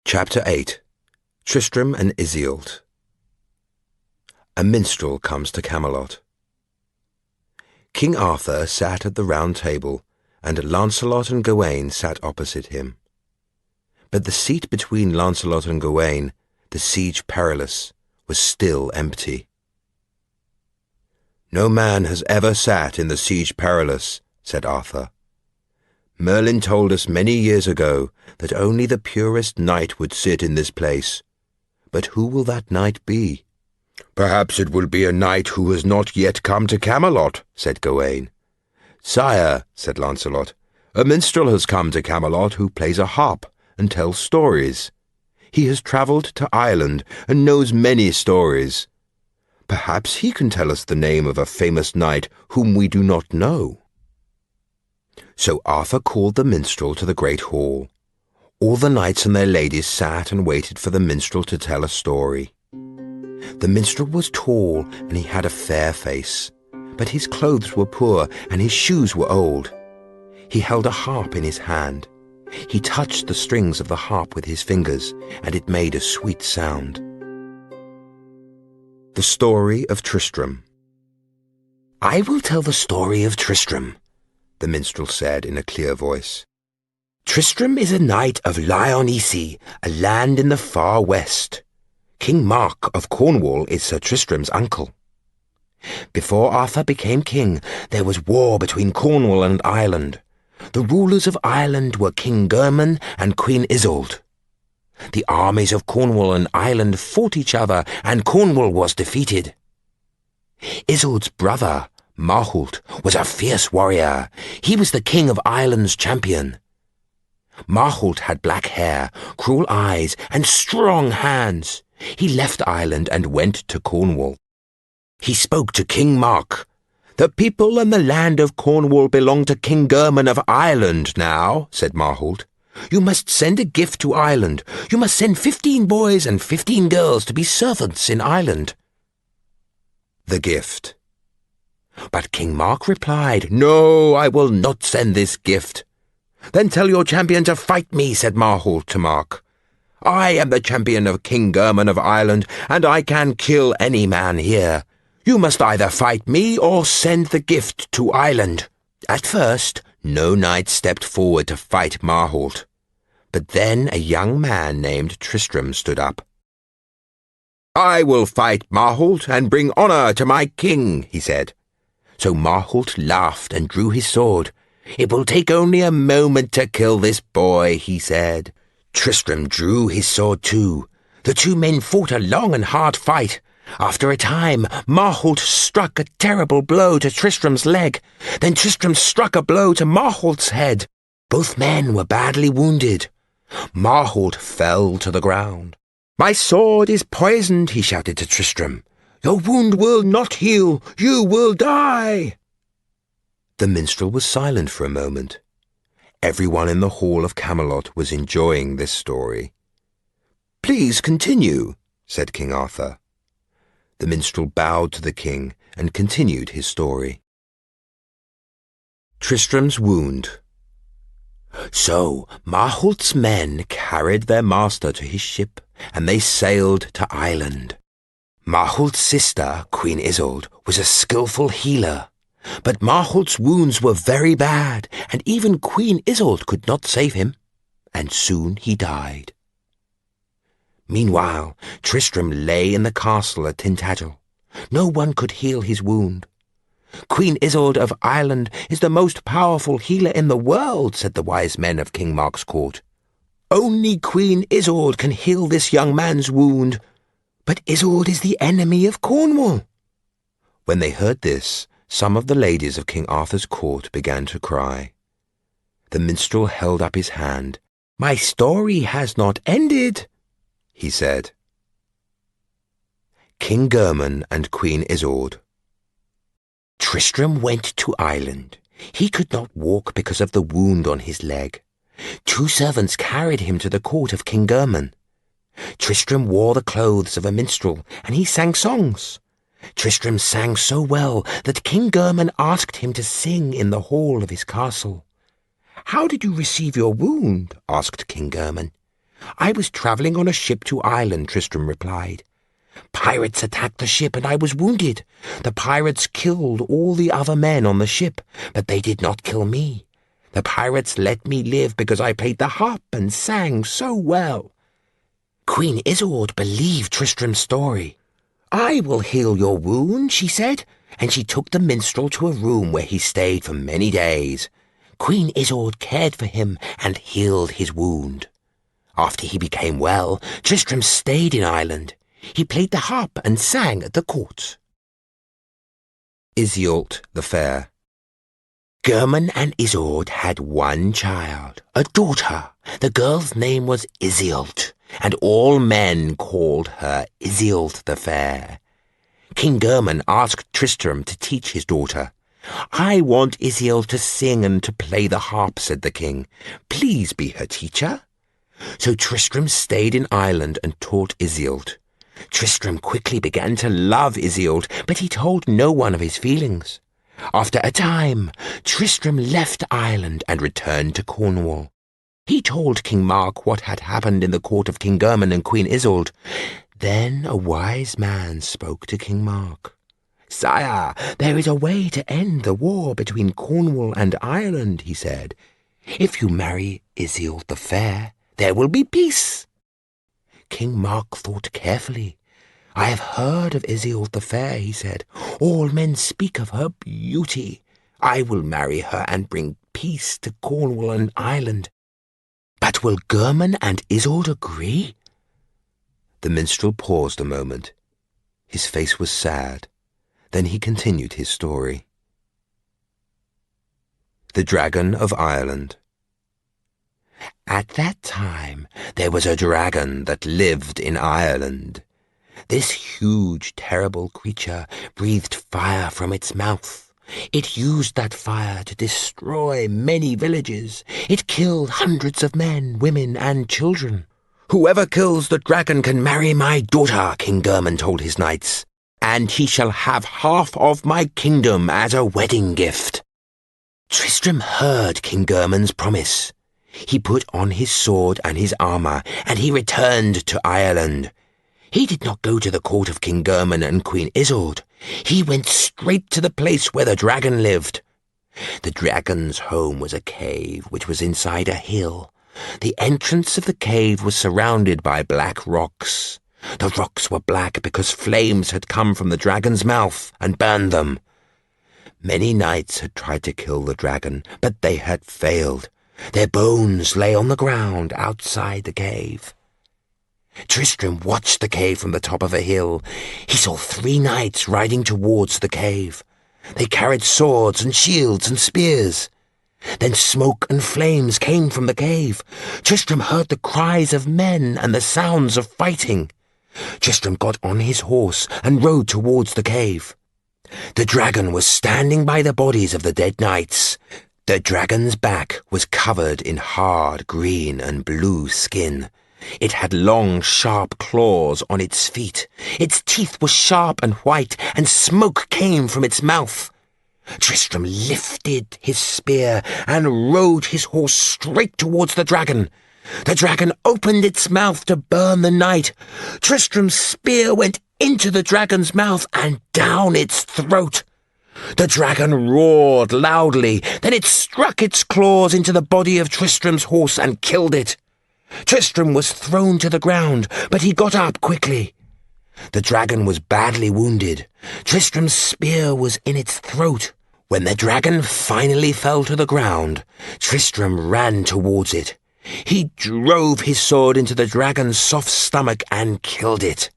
Chapter 8. Tristram and Iseult. A minstrel comes to Camelot. King Arthur sat at the round table, and Lancelot and Gawain sat opposite him. But the seat between Lancelot and Gawain, the Siege Perilous, was still empty. "No man has ever sat in the Siege Perilous," said Arthur. "Merlin told us many years ago that only the purest knight would sit in this place. But who will that knight be?" "Perhaps it will be a knight who has not yet come to Camelot," said Gawain. "Sire," said Lancelot, "a minstrel has come to Camelot who plays a harp and tells stories. He has travelled to Ireland and knows many stories. Perhaps he can tell us the name of a famous knight whom we do not know." So Arthur called the minstrel to the great hall. All the knights and their ladies sat and waited for the minstrel to tell a story. The minstrel was tall and he had a fair face, but his clothes were poor and his shoes were old. He held a harp in his hand. He touched the strings of the harp with his fingers, and it made a sweet sound. The Story of Tristram. "I will tell the story of Tristram," the minstrel said in a clear voice. "Tristram is a knight of Lyonesse, a land in the far west. King Mark of Cornwall is Sir Tristram's uncle. Before Arthur became king, there was war between Cornwall and Ireland. The rulers of Ireland were King German and Queen Iseult. The armies of Cornwall and Ireland fought each other, and Cornwall was defeated. Iseult's brother, Marhault, was a fierce warrior. He was the king of Ireland's champion. Marhault had black hair, cruel eyes, and strong hands. He left Ireland and went to Cornwall. He spoke to King Mark. "The people and the land of Cornwall belong to King German of Ireland now," said Marhault. "You must send a gift to Ireland. You must send 15 boys and 15 girls to be servants in Ireland." The gift. But King Mark replied, "No, I will not send this gift." "Then tell your champion to fight me," said Marhault to Mark. "I am the champion of King German of Ireland, and I can kill any man here. You must either fight me or send the gift to Ireland." At first, no knight stepped forward to fight Marhault. But then a young man named Tristram stood up. "I will fight Marhault and bring honour to my king," he said. So Marhault laughed and drew his sword. "It will take only a moment to kill this boy," he said. Tristram drew his sword too. The two men fought a long and hard fight. After a time, Marhault struck a terrible blow to Tristram's leg. Then Tristram struck a blow to Marhault's head. Both men were badly wounded. Marhault fell to the ground. "My sword is poisoned," he shouted to Tristram. "Your wound will not heal. You will die." The minstrel was silent for a moment. Everyone in the hall of Camelot was enjoying this story. "Please continue," said King Arthur. The minstrel bowed to the king and continued his story. Tristram's wound. So Marhault's men carried their master to his ship, and they sailed to Ireland. Marhault's sister, Queen Iseult, was a skillful healer, but Marhault's wounds were very bad, and even Queen Iseult could not save him, and soon he died. Meanwhile, Tristram lay in the castle at Tintagel. No one could heal his wound. "Queen Iseult of Ireland is the most powerful healer in the world," said the wise men of King Mark's court. "Only Queen Iseult can heal this young man's wound. But Iseult is the enemy of Cornwall." When they heard this, some of the ladies of King Arthur's court began to cry. The minstrel held up his hand. "My story has not ended," he said. King German and Queen Iseult. Tristram went to Ireland. He could not walk because of the wound on his leg. 2 servants carried him to the court of King German. Tristram wore the clothes of a minstrel, and he sang songs. Tristram sang so well that King German asked him to sing in the hall of his castle. "How did you receive your wound?" asked King German. "I was travelling on a ship to Ireland," Tristram replied. "Pirates attacked the ship and I was wounded. The pirates killed all the other men on the ship, but they did not kill me. The pirates let me live because I played the harp and sang so well." Queen Iseult believed Tristram's story. "I will heal your wound," she said, and she took the minstrel to a room where he stayed for many days. Queen Iseult cared for him and healed his wound. After he became well, Tristram stayed in Ireland. He played the harp and sang at the court. Iseult the Fair. German and Iseult had one child, a daughter. The girl's name was Iseult, and all men called her Iseult the Fair. King German asked Tristram to teach his daughter. "I want Iseult to sing and to play the harp," said the king. "Please be her teacher." So Tristram stayed in Ireland and taught Iseult. Tristram quickly began to love Iseult, but he told no one of his feelings. After a time, Tristram left Ireland and returned to Cornwall. He told King Mark what had happened in the court of King German and Queen Iseult. Then a wise man spoke to King Mark. "Sire, there is a way to end the war between Cornwall and Ireland," he said. "If you marry Iseult the Fair, there will be peace." King Mark thought carefully. "I have heard of Iseult the Fair," he said. "All men speak of her beauty. I will marry her and bring peace to Cornwall and Ireland. But will German and Iseult agree?" The minstrel paused a moment. His face was sad. Then he continued his story. The Dragon of Ireland. At that time, there was a dragon that lived in Ireland. This huge, terrible creature breathed fire from its mouth. It used that fire to destroy many villages. It killed hundreds of men, women, and children. "Whoever kills the dragon can marry my daughter," King German told his knights, "and he shall have half of my kingdom as a wedding gift." Tristram heard King German's promise. He put on his sword and his armour, and he returned to Ireland. He did not go to the court of King German and Queen Iseult. He went straight to the place where the dragon lived. The dragon's home was a cave which was inside a hill. The entrance of the cave was surrounded by black rocks. The rocks were black because flames had come from the dragon's mouth and burned them. Many knights had tried to kill the dragon, but they had failed. Their bones lay on the ground outside the cave. Tristram watched the cave from the top of a hill. He saw 3 knights riding towards the cave. They carried swords and shields and spears. Then smoke and flames came from the cave. Tristram heard the cries of men and the sounds of fighting. Tristram got on his horse and rode towards the cave. The dragon was standing by the bodies of the dead knights. The dragon's back was covered in hard green and blue skin. It had long, sharp claws on its feet. Its teeth were sharp and white, and smoke came from its mouth. Tristram lifted his spear and rode his horse straight towards the dragon. The dragon opened its mouth to burn the knight. Tristram's spear went into the dragon's mouth and down its throat. The dragon roared loudly. Then it struck its claws into the body of Tristram's horse and killed it. Tristram was thrown to the ground, but he got up quickly. The dragon was badly wounded. Tristram's spear was in its throat. When the dragon finally fell to the ground, Tristram ran towards it. He drove his sword into the dragon's soft stomach and killed it.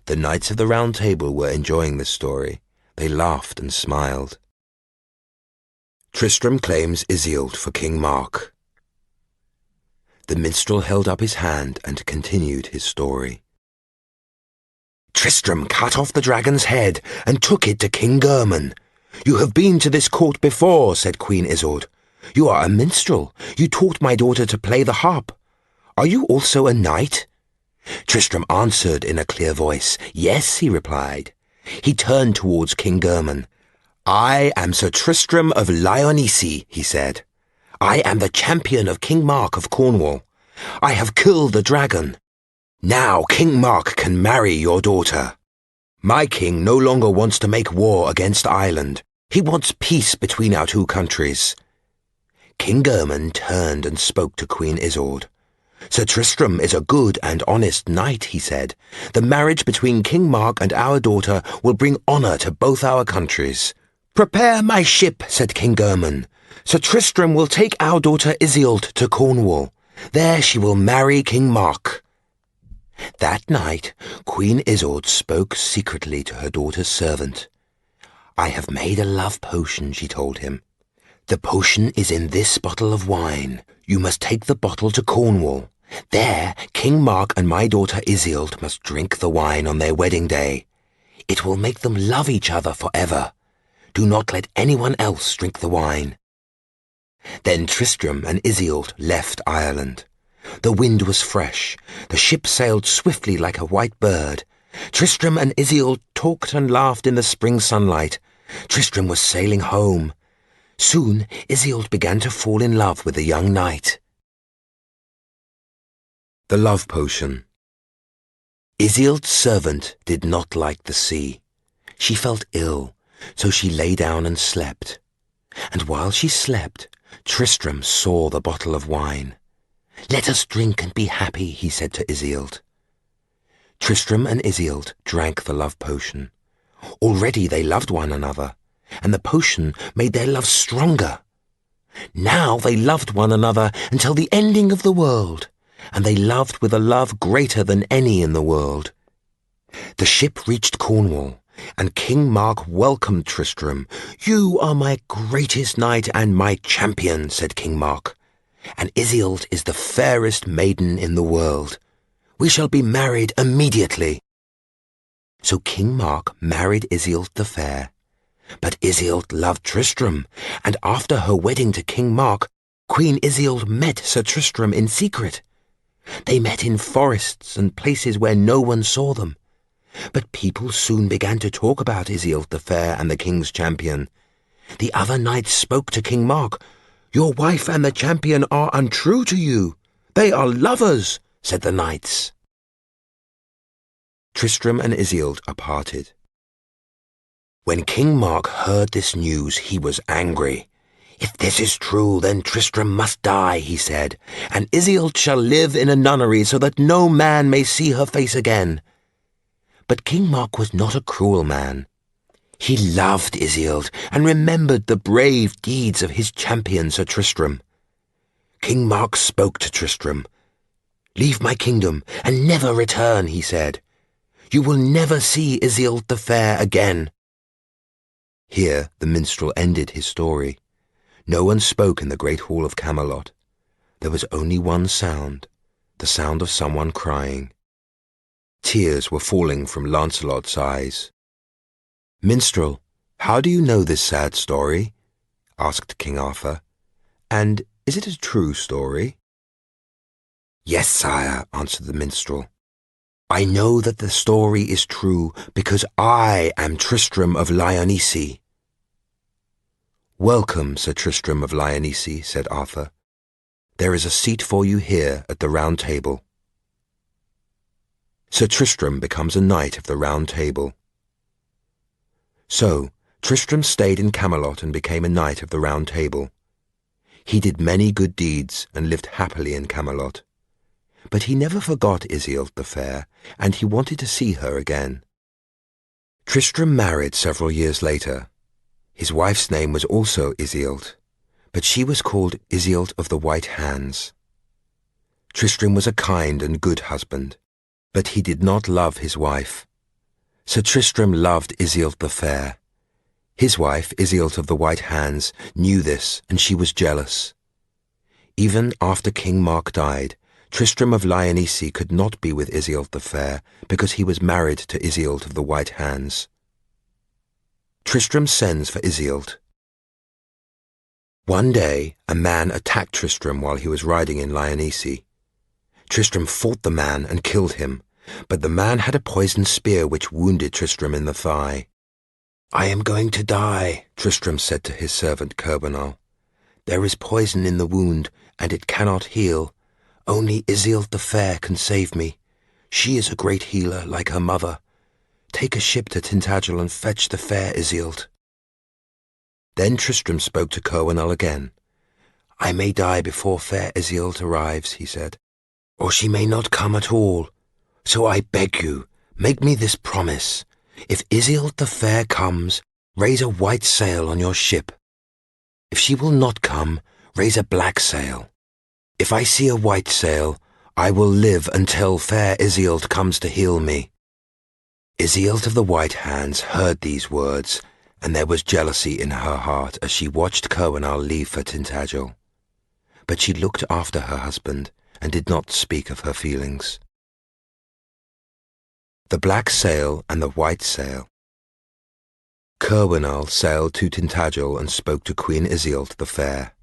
The Knights of the Round Table were enjoying this story. They laughed and smiled. Tristram claims Iseult for King Mark. The minstrel held up his hand and continued his story. Tristram cut off the dragon's head and took it to King German. "You have been to this court before," said Queen Iseult. "You are a minstrel. You taught my daughter to play the harp. Are you also a knight?" Tristram answered in a clear voice. "Yes," he replied. He turned towards King German. "I am Sir Tristram of Lyonesse," he said. "I am the champion of King Mark of Cornwall. I have killed the dragon. Now King Mark can marry your daughter. My king no longer wants to make war against Ireland. He wants peace between our two countries." King German turned and spoke to Queen Iseult. "Sir Tristram is a good and honest knight," he said. "The marriage between King Mark and our daughter will bring honour to both our countries." "Prepare my ship," said King German. "Sir Tristram will take our daughter Iseult to Cornwall. There she will marry King Mark." That night, Queen Iseult spoke secretly to her daughter's servant. "I have made a love potion," she told him. "The potion is in this bottle of wine. You must take the bottle to Cornwall. There, King Mark and my daughter Iseult must drink the wine on their wedding day. It will make them love each other forever. Do not let anyone else drink the wine." Then Tristram and Iseult left Ireland. The wind was fresh. The ship sailed swiftly like a white bird. Tristram and Iseult talked and laughed in the spring sunlight. Tristram was sailing home. Soon Iseult began to fall in love with the young knight. The Love Potion. Iseult's servant did not like the sea. She felt ill, so she lay down and slept. And while she slept, Tristram saw the bottle of wine. "Let us drink and be happy," he said to Iseult. Tristram and Iseult drank the love potion. Already they loved one another, and the potion made their love stronger. Now they loved one another until the ending of the world, and they loved with a love greater than any in the world. The ship reached Cornwall, and King Mark welcomed Tristram. "You are my greatest knight and my champion," said King Mark, "and Iseult is the fairest maiden in the world. We shall be married immediately." So King Mark married Iseult the Fair. But Iseult loved Tristram, and after her wedding to King Mark, Queen Iseult met Sir Tristram in secret. They met in forests and places where no one saw them. But people soon began to talk about Iseult the Fair and the king's champion. The other knights spoke to King Mark. "Your wife and the champion are untrue to you. They are lovers," said the knights. Tristram and Iseult are parted. When King Mark heard this news, he was angry. "If this is true, then Tristram must die," he said, "and Iseult shall live in a nunnery so that no man may see her face again." But King Mark was not a cruel man. He loved Iseult and remembered the brave deeds of his champion Sir Tristram. King Mark spoke to Tristram. "Leave my kingdom and never return," he said. "You will never see Iseult the Fair again." Here the minstrel ended his story. No one spoke in the great hall of Camelot. There was only one sound, the sound of someone crying. Tears were falling from Lancelot's eyes. "Minstrel, how do you know this sad story?" asked King Arthur. "And is it a true story?" "Yes, sire," answered the minstrel. "I know that the story is true because I am Tristram of Lyonesse." "Welcome, Sir Tristram of Lyonesse," said Arthur. "There is a seat for you here at the Round Table." Sir Tristram becomes a knight of the Round Table. So, Tristram stayed in Camelot and became a knight of the Round Table. He did many good deeds and lived happily in Camelot. But he never forgot Iseult the Fair, and he wanted to see her again. Tristram married several years later. His wife's name was also Iseult, but she was called Iseult of the White Hands. Tristram was a kind and good husband, but he did not love his wife. Sir Tristram loved Iseult the Fair. His wife, Iseult of the White Hands, knew this, and she was jealous. Even after King Mark died, Tristram of Lyonesse could not be with Iseult the Fair because he was married to Iseult of the White Hands. Tristram sends for Iseult. One day, a man attacked Tristram while he was riding in Lyonesse. Tristram fought the man and killed him, but the man had a poisoned spear which wounded Tristram in the thigh. "I am going to die," Tristram said to his servant Corbinal. "There is poison in the wound, and it cannot heal. Only Iseult the Fair can save me. She is a great healer, like her mother. Take a ship to Tintagel and fetch the fair Iseult." Then Tristram spoke to Coronel again. "I may die before fair Iseult arrives," he said, "or she may not come at all. So I beg you, make me this promise. If Iseult the Fair comes, raise a white sail on your ship. If she will not come, raise a black sail. If I see a white sail, I will live until fair Iseult comes to heal me." Iseult of the White Hands heard these words, and there was jealousy in her heart as she watched Coronel leave for Tintagel. But she looked after her husband and did not speak of her feelings. The Black Sail and the White Sail. Coronel sailed to Tintagel and spoke to Queen Iseult the Fair.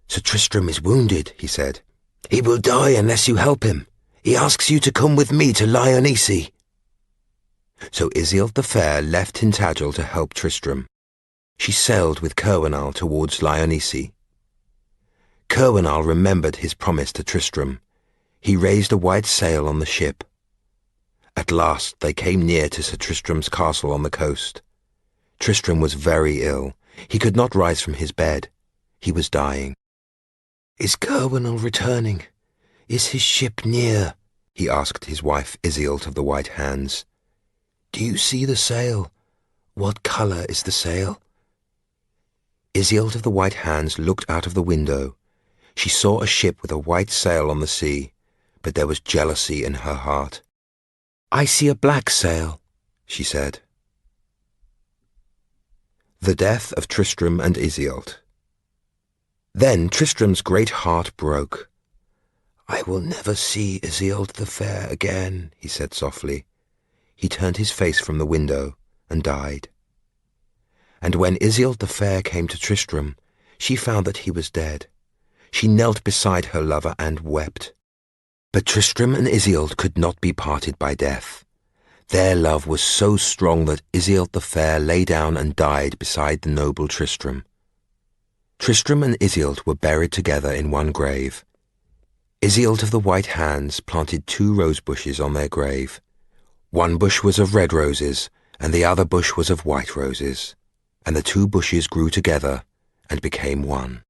"Sir Tristram is wounded," he said. "He will die unless you help him. He asks you to come with me to Lyonesse." So Iseult the Fair left Tintagel to help Tristram. She sailed with Coronel towards Lyonesse. Coronel remembered his promise to Tristram. He raised a white sail on the ship. At last they came near to Sir Tristram's castle on the coast. Tristram was very ill. He could not rise from his bed. He was dying. "Is Coronel returning? Is his ship near?" he asked his wife Iseult of the White Hands. "Do you see the sail? What colour is the sail?" Iseult of the White Hands looked out of the window. She saw a ship with a white sail on the sea, but there was jealousy in her heart. "I see a black sail," she said. The Death of Tristram and Iseult. Then Tristram's great heart broke. "I will never see Iseult the Fair again," he said softly. He turned his face from the window and died. And when Iseult the Fair came to Tristram, she found that he was dead. She knelt beside her lover and wept. But Tristram and Iseult could not be parted by death. Their love was so strong that Iseult the Fair lay down and died beside the noble Tristram. Tristram and Iseult were buried together in one grave. Iseult of the White Hands planted 2 rose bushes on their grave. One bush was of red roses, and the other bush was of white roses, and the 2 bushes grew together and became one.